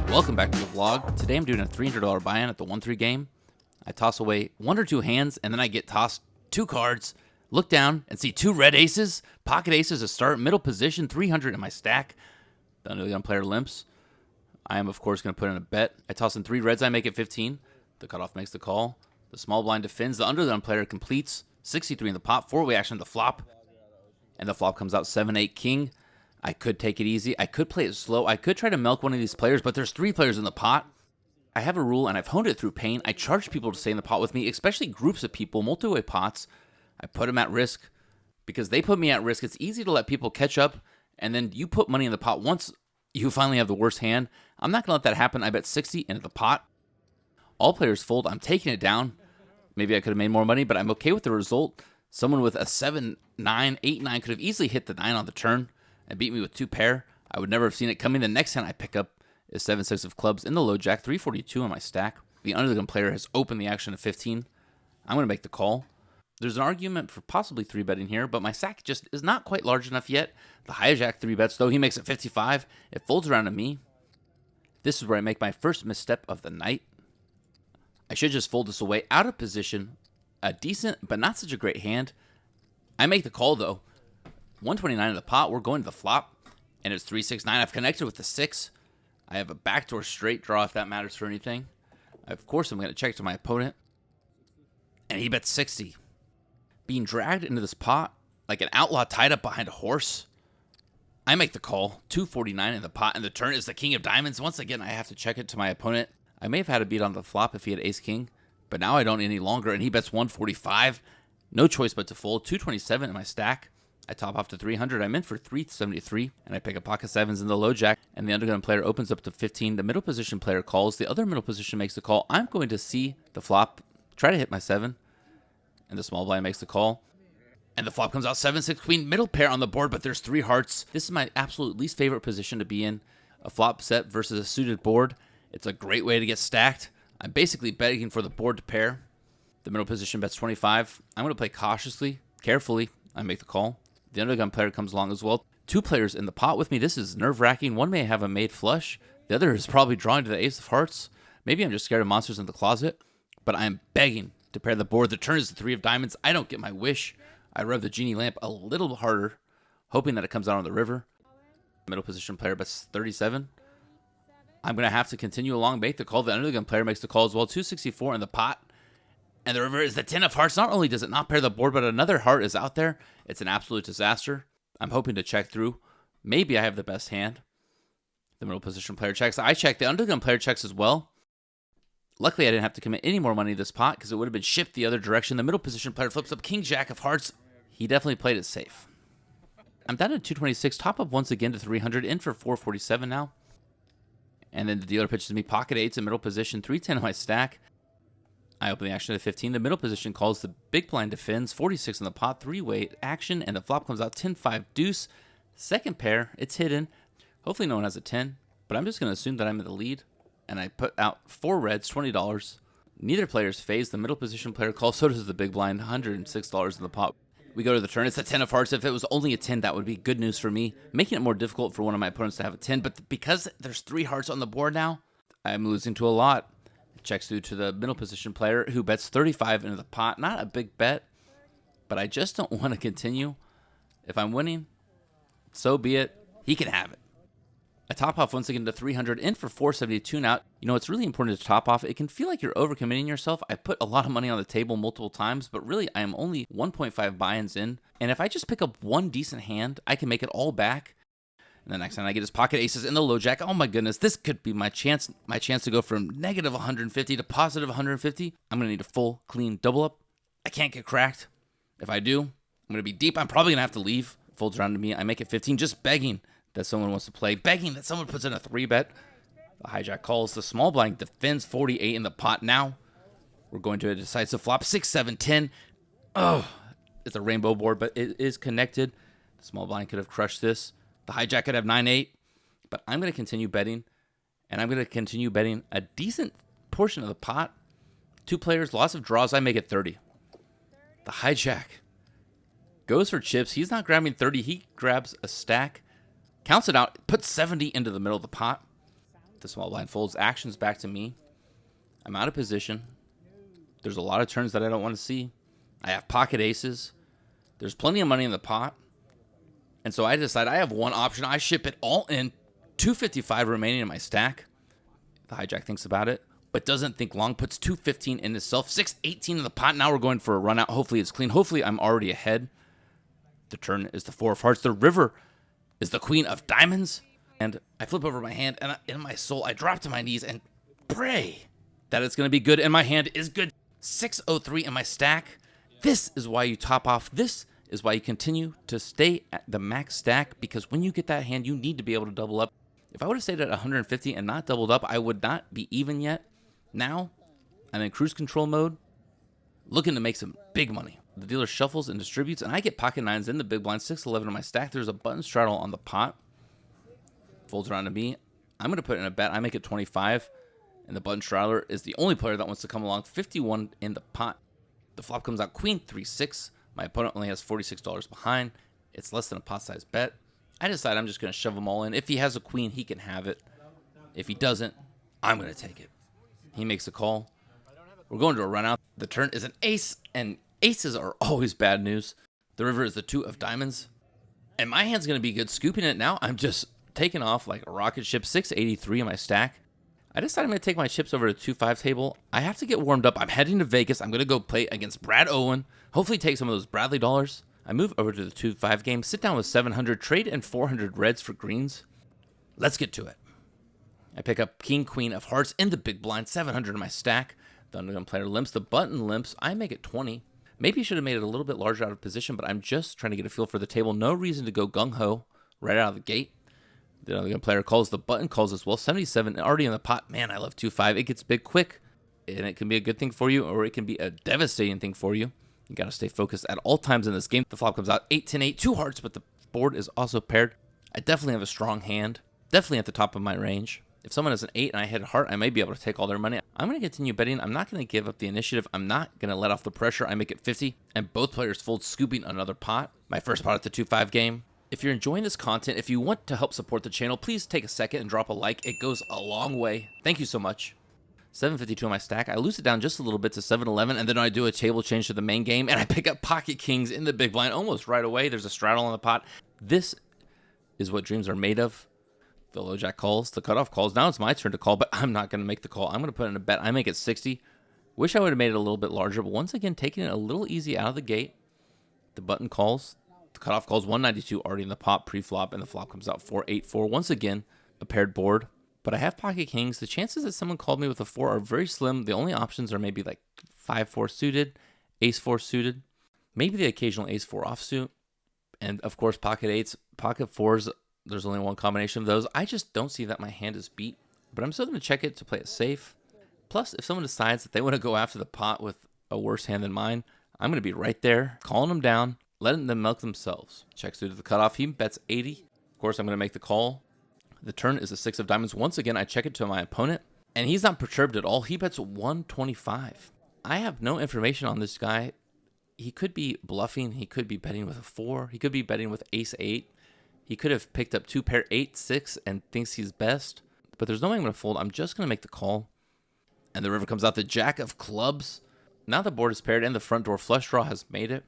Welcome back to the vlog. Today I'm doing a $300 buy-in at the 1-3 game. I toss away 1 or 2 hands, and then I get tossed 2 cards, look down, and see 2 red aces, pocket aces to start, middle position, 300 in my stack. The undergun player limps. I am, of course, going to put in a bet. I toss in 3 reds, I make it 15. The cutoff makes the call. The small blind defends. The undergun player completes. 63 in the pot, 4-way action to the flop. And the flop comes out 7-8 king. I could take it easy. I could play it slow. I could try to milk one of these players, but there's 3 players in the pot. I have a rule, and I've honed it through pain. I charge people to stay in the pot with me, especially groups of people, multi-way pots. I put them at risk because they put me at risk. It's easy to let people catch up, and then you put money in the pot once you finally have the worst hand. I'm not going to let that happen. I bet 60 into the pot. All players fold. I'm taking it down. Maybe I could have made more money, but I'm okay with the result. Someone with a 7-9, 8-9 could have easily hit the 9 on the turn and beat me with 2 pair. I would never have seen it coming. The next hand I pick up is 7-6 of clubs in the low jack, 342 on my stack. The undergun player has opened the action at 15. I'm going to make the call. There's an argument for possibly 3-betting here, but my stack just is not quite large enough yet. The high jack 3-bets, though. He makes it 55. It folds around to me. This is where I make my first misstep of the night. I should just fold this away out of position. A decent, but not such a great hand. I make the call, though. 129 in the pot. We're going to the flop, and it's 3-6-9. I've connected with the 6. I have a backdoor straight draw, if that matters for anything. Of course, I'm going to check to my opponent, and he bets 60. Being dragged into this pot like an outlaw tied up behind a horse. I make the call. 249 in the pot, and the turn is the king of diamonds. Once again, I have to check it to my opponent. I may have had a beat on the flop if he had ace-king, but now I don't any longer, and he bets 145. No choice but to fold. 227 in my stack. I top off to 300. I'm in for 373, and I pick a pocket 7s in the low jack, and the undergun player opens up to 15. The middle position player calls. The other middle position makes the call. I'm going to see the flop, try to hit my 7, and the small blind makes the call. And the flop comes out 7-6 queen, middle pair on the board, but there's 3 hearts. This is my absolute least favorite position to be in. A flop set versus a suited board. It's a great way to get stacked. I'm basically begging for the board to pair. The middle position bets 25. I'm going to play cautiously, carefully. I make the call. The undergun player comes along as well. 2 players in the pot with me. This is nerve-wracking. One may have a made flush. The other is probably drawing to the ace of hearts. Maybe I'm just scared of monsters in the closet. But I am begging to pair the board. The turn is the 3 of diamonds. I don't get my wish. I rub the genie lamp a little harder, hoping that it comes out on the river. Middle position player bets 37. I'm going to have to continue along, make the call. The undergun player makes the call as well. 264 in the pot. And the river is the 10 of hearts. Not only does it not pair the board, but another heart is out there. It's an absolute disaster. I'm hoping to check through. Maybe I have the best hand. The middle position player checks. I check. The undergun player checks as well. Luckily, I didn't have to commit any more money to this pot because it would have been shipped the other direction. The middle position player flips up king jack of hearts. He definitely played it safe. I'm down at 226. Top up once again to 300. In for 447 now. And then the dealer pitches me pocket 8s in middle position. 310 on my stack. I open the action at 15. The middle position calls. The big blind defends. 46 in the pot. 3-way action. And the flop comes out 10-5 deuce. Second pair. It's hidden. Hopefully no one has a 10. But I'm just going to assume that I'm in the lead. And I put out 4 reds, $20. Neither player's phased. The middle position player calls. So does the big blind. $106 in the pot. We go to the turn. It's a 10 of hearts. If it was only a 10, that would be good news for me. Making it more difficult for one of my opponents to have a 10. But because there's 3 hearts on the board now, I'm losing to a lot. Checks through to the middle position player who bets 35 into the pot. Not a big bet, but I just don't want to continue. If I'm winning, so be it. He can have it. I top off once again to 300, in for 472 now. You know, it's really important to top off. It can feel like you're overcommitting yourself. I put a lot of money on the table multiple times, but really I am only 1.5 buy-ins in. And if I just pick up one decent hand, I can make it all back. And the next time I get his pocket aces in the low jack. Oh my goodness, this could be my chance to go from negative 150 to positive 150. I'm going to need a full, clean double up. I can't get cracked. If I do, I'm going to be deep. I'm probably going to have to leave. Folds around to me. I make it 15, just begging that someone wants to play. Begging that someone puts in a 3-bet. The hijack calls. The small blind defends 48 in the pot. Now we're going to a decisive flop. 6, 7, 10. Oh, it's a rainbow board, but it is connected. The small blind could have crushed this. The hijack could have 9-8, but I'm going to continue betting, and I'm going to continue betting a decent portion of the pot. 2 players, lots of draws. I make it 30. The hijack goes for chips. He's not grabbing 30. He grabs a stack, counts it out, puts 70 into the middle of the pot. The small blind folds. Action's back to me. I'm out of position. There's a lot of turns that I don't want to see. I have pocket aces. There's plenty of money in the pot. And so I decide I have one option. I ship it all in. 255 remaining in my stack. The hijack thinks about it, but doesn't think long. Puts 215 in himself. 618 in the pot. Now we're going for a run out. Hopefully it's clean. Hopefully I'm already ahead. The turn is the 4 of hearts. The river is the queen of diamonds. And I flip over my hand, and in my soul, I drop to my knees and pray that it's going to be good. And my hand is good. 603 in my stack. This is why you top off. This is why you continue to stay at the max stack, because when you get that hand, you need to be able to double up. If I would have stayed at 150 and not doubled up, I would not be even yet. Now, I'm in cruise control mode, looking to make some big money. The dealer shuffles and distributes, and I get pocket nines in the big blind. 611 in my stack. There's a button straddle on the pot. Folds around to me. I'm going to put in a bet. I make it 25, and the button straddler is the only player that wants to come along. 51 in the pot. The flop comes out queen 3-6. My opponent only has $46 behind. It's less than a pot size bet. I decide I'm just going to shove them all in. If he has a queen, he can have it. If he doesn't, I'm going to take it. He makes a call. We're going to a run out. The turn is an ace, and aces are always bad news. The river is the 2 of diamonds. And my hand's going to be good. Scooping it now, I'm just taking off like a rocket ship. 683 in my stack. I decided I'm going to take my chips over to 2-5 table. I have to get warmed up. I'm heading to Vegas. I'm going to go play against Brad Owen. Hopefully take some of those Bradley dollars. I move over to the 2-5 game. Sit down with 700. Trade in 400 reds for greens. Let's get to it. I pick up king, queen of hearts in the big blind. 700 in my stack. The undergun player limps. The button limps. I make it 20. Maybe you should have made it a little bit larger out of position, but I'm just trying to get a feel for the table. No reason to go gung-ho right out of the gate. The undergun player calls. The button calls as well. 77 already in the pot. Man, I love 2-5. It gets big quick, and it can be a good thing for you, or it can be a devastating thing for you. You got to stay focused at all times in this game. The flop comes out 8-10-8. 2 hearts, but the board is also paired. I definitely have a strong hand. Definitely at the top of my range. If someone has an 8 and I hit a heart, I may be able to take all their money. I'm going to continue betting. I'm not going to give up the initiative. I'm not going to let off the pressure. I make it 50, and both players fold, scooping another pot. My first pot at the 2-5 game. If you're enjoying this content, if you want to help support the channel, please take a second and drop a like. It goes a long way. Thank you so much. 752 in my stack. I lose it down just a little bit to 711, and then I do a table change to the main game, and I pick up pocket kings in the big blind almost right away. There's a straddle on the pot. This is what dreams are made of. The low jack calls. The cutoff calls. Now it's my turn to call, but I'm not going to make the call. I'm going to put in a bet. I make it 60. Wish I would have made it a little bit larger, but once again, taking it a little easy out of the gate. The button calls. The cutoff calls 192 already in the pot pre-flop, and the flop comes out 484. Once again, a paired board. But I have pocket kings. The chances that someone called me with a 4 are very slim. The only options are maybe like 5-4 suited, ace-4 suited, maybe the occasional ace-4 offsuit, and of course pocket 8s, pocket 4s. There's only one combination of those. I just don't see that my hand is beat, but I'm still going to check it to play it safe. Plus, if someone decides that they want to go after the pot with a worse hand than mine, I'm going to be right there, calling them down, letting them milk themselves. Checks through to the cutoff. He bets 80. Of course, I'm going to make the call. The turn is a 6 of diamonds. Once again, I check it to my opponent, and he's not perturbed at all. He bets 125. I have no information on this guy. He could be bluffing. He could be betting with a 4. He could be betting with ace-8. He could have picked up 2 pair 8-6 and thinks he's best. But there's no way I'm going to fold. I'm just going to make the call. And the river comes out the jack of clubs. Now the board is paired, and the front door flush draw has made it.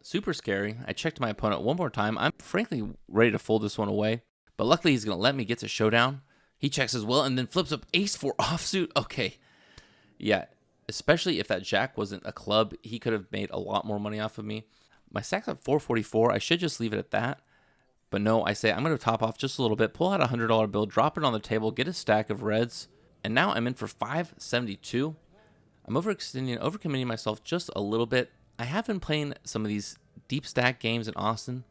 Super scary. I checked my opponent one more time. I'm frankly ready to fold this one away. But luckily, he's going to let me get to showdown. He checks as well and then flips up ace-4 offsuit. Okay. Yeah, especially if that jack wasn't a club, he could have made a lot more money off of me. My stack's at 444. I should just leave it at that. But no, I say I'm going to top off just a little bit, pull out a $100 bill, drop it on the table, get a stack of reds. And now I'm in for 572. I'm overcommitting myself just a little bit. I have been playing some of these deep stack games in Austin.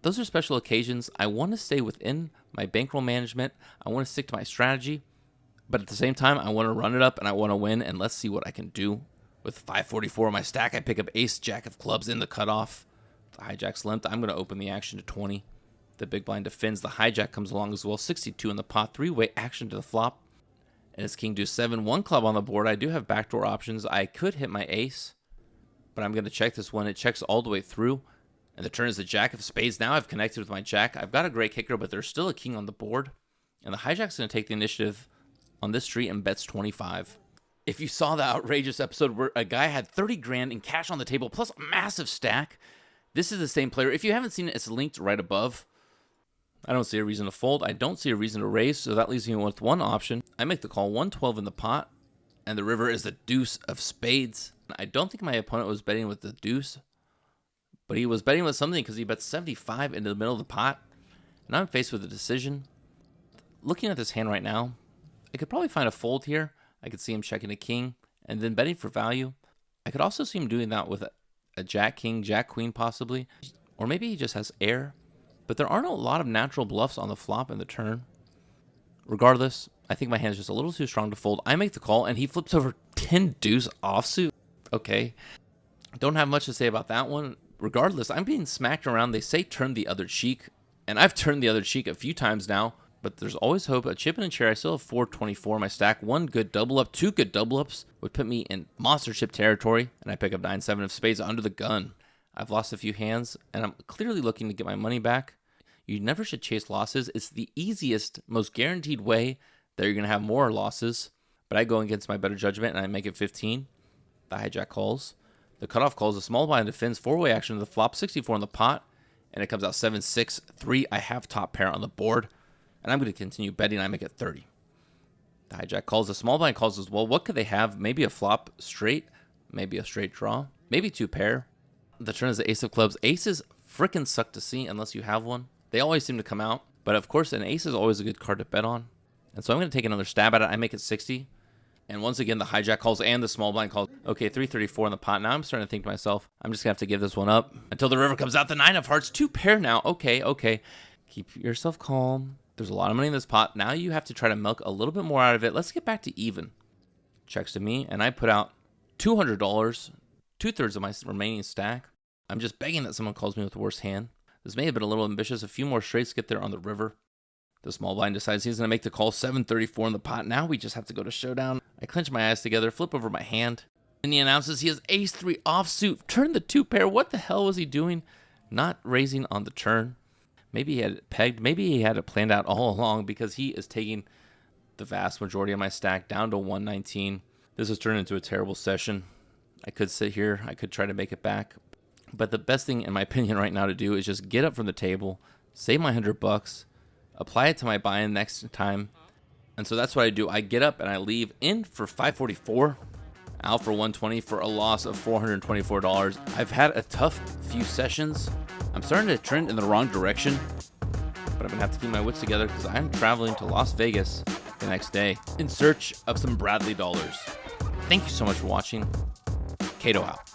Those are special occasions. I want to stay within my bankroll management. I want to stick to my strategy. But at the same time, I want to run it up and I want to win. And let's see what I can do. With 544 in my stack, I pick up ace, jack of clubs in the cutoff. The hijack's limped. I'm going to open the action to 20. The big blind defends. The hijack comes along as well. 62 in the pot. 3-way action to the flop. And it's king deuce 7. 1 club on the board. I do have backdoor options. I could hit my ace. But I'm going to check this one. It checks all the way through. And the turn is the jack of spades. Now I've connected with my jack. I've got a great kicker, but there's still a king on the board. And the hijack's going to take the initiative on this street and bets 25. If you saw the outrageous episode where a guy had 30 grand in cash on the table plus a massive stack, this is the same player. If you haven't seen it, it's linked right above. I don't see a reason to fold. I don't see a reason to raise, so that leaves me with one option. I make the call, 112 in the pot, and the river is the deuce of spades. I don't think my opponent was betting with the deuce, but he was betting with something because he bet 75 into the middle of the pot. And I'm faced with a decision. Looking at this hand right now, I could probably find a fold here. I could see him checking a king and then betting for value. I could also see him doing that with a jack king, jack queen possibly. Or maybe he just has air. But there aren't a lot of natural bluffs on the flop and the turn. Regardless, I think my hand is just a little too strong to fold. I make the call and he flips over 10 deuce offsuit. Okay. Don't have much to say about that one. Regardless, I'm being smacked around. They say turn the other cheek. And I've turned the other cheek a few times now. But there's always hope. A chip and a chair, I still have 424 in my stack. One good double up, two good double ups would put me in monster chip territory. And I pick up 9-7 of spades under the gun. I've lost a few hands, and I'm clearly looking to get my money back. You never should chase losses. It's the easiest, most guaranteed way that you're going to have more losses. But I go against my better judgment, and I make it 15. The hijack calls. The cutoff calls. The small blind defends. Four-way action to the flop. 64 in the pot. And it comes out 7-6-3. I have top pair on the board. And I'm going to continue betting. I make it 30. The hijack calls. The small blind calls as well. What could they have? Maybe a flop straight. Maybe a straight draw. Maybe two pair. The turn is the ace of clubs. Aces frickin' suck to see unless you have one. They always seem to come out. But of course, an ace is always a good card to bet on. And so I'm going to take another stab at it. I make it 60. And once again, the hijack calls and the small blind calls. Okay, 334 in the pot. Now I'm starting to think to myself, I'm just going to have to give this one up until the river comes out. The 9 of hearts. Two pair now. Okay. Keep yourself calm. There's a lot of money in this pot. Now you have to try to milk a little bit more out of it. Let's get back to even. Checks to me. And I put out $200. 2/3 of my remaining stack. I'm just begging that someone calls me with the worst hand. This may have been a little ambitious. A few more straights get there on the river. The small blind decides he's going to make the call. 734 in the pot. Now we just have to go to showdown. I clench my eyes together, flip over my hand, and he announces he has ace-3 offsuit. Turn the two pair. What the hell was he doing? Not raising on the turn. Maybe he had it pegged. Maybe he had it planned out all along because he is taking the vast majority of my stack down to 119. This has turned into a terrible session. I could sit here. I could try to make it back. But the best thing, in my opinion, right now to do is just get up from the table, save my $100, apply it to my buy-in next time. And so that's what I do. I get up and I leave in for 544, out for 120 for a loss of $424. I've had a tough few sessions. I'm starting to trend in the wrong direction, but I'm going to have to keep my wits together because I'm traveling to Las Vegas the next day in search of some Bradley dollars. Thank you so much for watching. Kato out.